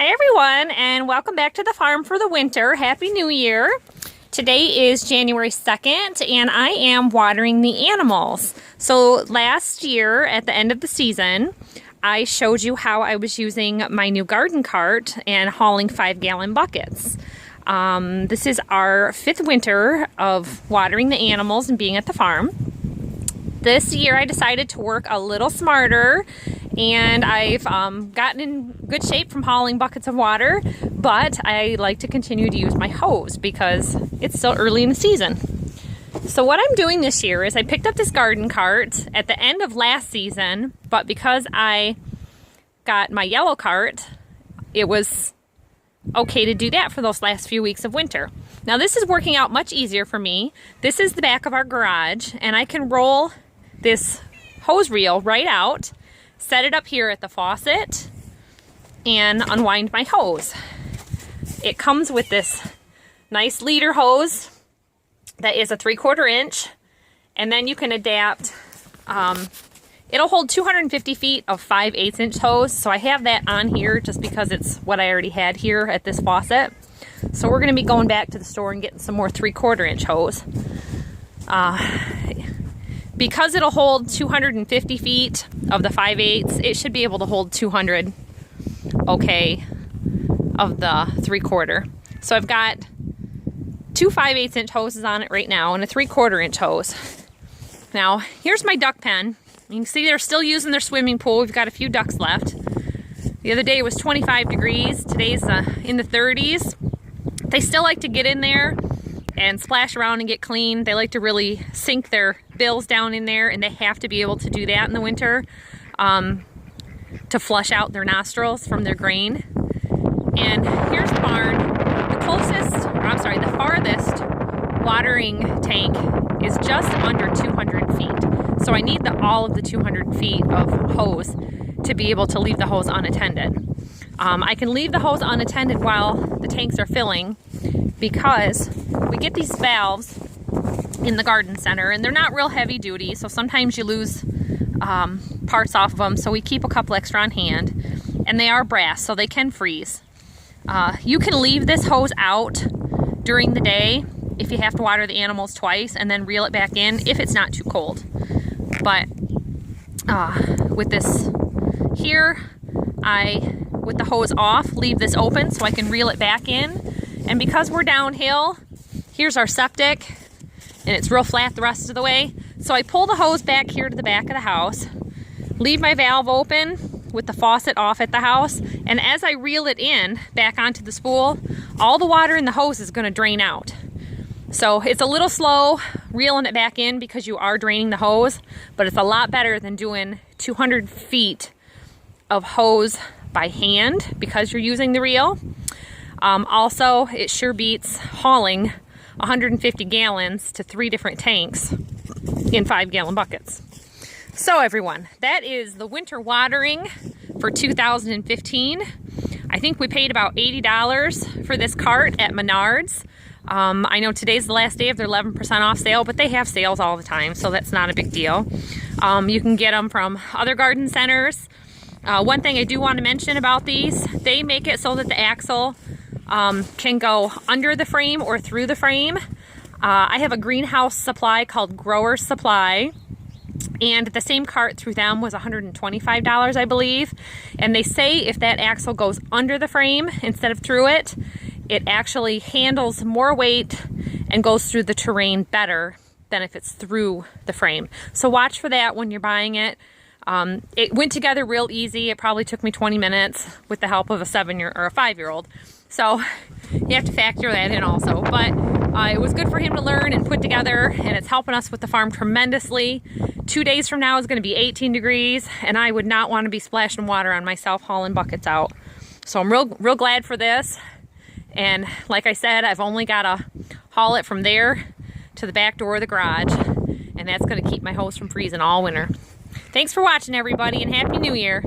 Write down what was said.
Hi everyone, and welcome back to the farm for the winter. Happy New Year. Today is January 2nd and I am watering the animals. So last year at the end of the season, I showed you how I was using my new garden cart and hauling 5-gallon buckets. This is our 5th winter of watering the animals and being at the farm. This year I decided to work a little smarter, and I've gotten in good shape from hauling buckets of water, but I like to continue to use my hose because it's still early in the season. So what I'm doing this year is I picked up this garden cart at the end of last season, but because I got my yellow cart, it was okay to do that for those last few weeks of winter. Now this is working out much easier for me. This is the back of our garage, and I can roll this hose reel right out, set it up here at the faucet, and unwind my hose. It comes with this nice leader hose that is a 3/4 inch, and then you can adapt. It'll hold 250 feet of 5/8 inch hose, so I have that on here just because it's what I already had here at this faucet. So we're going to be going back to the store and getting some more 3/4 inch hose. Because it'll hold 250 feet of the 5/8, it should be able to hold 200 okay of the 3/4. So I've got two 5/8 inch hoses on it right now and a 3/4 inch hose. Now here's my duck pen. You can see they're still using their swimming pool. We've got a few ducks left. The other day it was 25 degrees. Today's in the 30s. They still like to get in there and splash around and get clean. They like to really sink their bills down in there, and they have to be able to do that in the winter to flush out their nostrils from their grain. And here's the barn. The farthest watering tank is just under 200 feet. So I need all of the 200 feet of hose to be able to leave the hose unattended. I can leave the hose unattended while the tanks are filling because we get these valves in the garden center, and they're not real heavy duty, so sometimes you lose parts off of them, so we keep a couple extra on hand, and they are brass, so they can freeze. You can leave this hose out during the day if you have to water the animals twice, and then reel it back in if it's not too cold. But with this here, with the hose off, leave this open so I can reel it back in. And because we're downhill, here's our septic, and it's real flat the rest of the way. So I pull the hose back here to the back of the house, leave my valve open with the faucet off at the house, and as I reel it in back onto the spool, all the water in the hose is going to drain out. So it's a little slow reeling it back in because you are draining the hose, but it's a lot better than doing 200 feet of hose by hand because you're using the reel. Also, it sure beats hauling 150 gallons to 3 different tanks in 5-gallon buckets. So everyone, that is the winter watering for 2015. I think we paid about $80 for this cart at Menards. I know today's the last day of their 11% off sale, but they have sales all the time, so that's not a big deal. You can get them from other garden centers. One thing I do want to mention about these, they make it so that the axle can go under the frame or through the frame. I have a greenhouse supply called Grower Supply, and the same cart through them was $125, I believe. And they say if that axle goes under the frame instead of through it, it actually handles more weight and goes through the terrain better than if it's through the frame. So watch for that when you're buying it. It went together real easy. It probably took me 20 minutes with the help of a 5-year-old. So you have to factor that in also. But it was good for him to learn and put together, and it's helping us with the farm tremendously. 2 days from now is going to be 18 degrees, and I would not want to be splashing water on myself hauling buckets out. So I'm real glad for this. And like I said, I've only got to haul it from there to the back door of the garage, and that's going to keep my hose from freezing all winter. Thanks for watching, everybody, and Happy New Year.